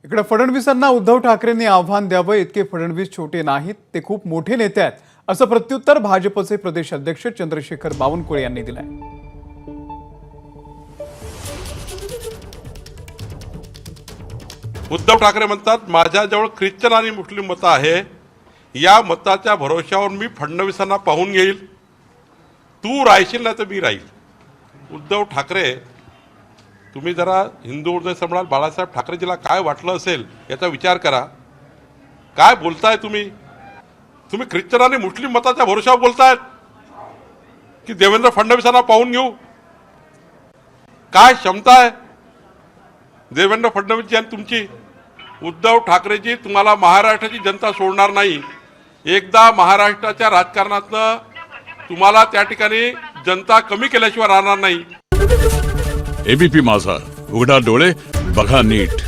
इकडे फडणवीसांना उद्धव ठाकरेंनी आव्हान द्यावं, इतके फडणवीस छोटे नाहीत, ते खूप मोठे नेते आहेत, असं प्रत्युत्तर भाजपचे प्रदेश अध्यक्ष चंद्रशेखर बावनकुळे यांनी दिलंय. उद्धव ठाकरे म्हणतात माझ्याजवळ ख्रिश्चन आणि मुस्लिम मतं आहे, या मताच्या भरोश्यावर मी फडणवीसांना पाहून घेईल, तू राहशील नाही तर मी राहील. उद्धव ठाकरे, तुम्ही जरा हिंदू हृदय सम्राट बाळासाहेब ठाकरेजीला काय वाटलं असेल याचा विचार करा. काय बोलताय तुम्ही? तुम्ही ख्रिश्चन आणि मुस्लिम मताच्या भरोश्यावर बोलतायत की देवेंद्र फडणवीसांना पाहून घेऊ? काय क्षमता आहे देवेंद्र फडणवीसजी आणि तुमची? उद्धव ठाकरेजी, तुम्हाला महाराष्ट्राची जनता सोडणार नाही. एकदा महाराष्ट्राच्या राजकारणातनं तुम्हाला त्या ठिकाणी जनता कमी केल्याशिवाय राहणार नाही. एबीपी माझा, उघडा डोळे बघा नीट.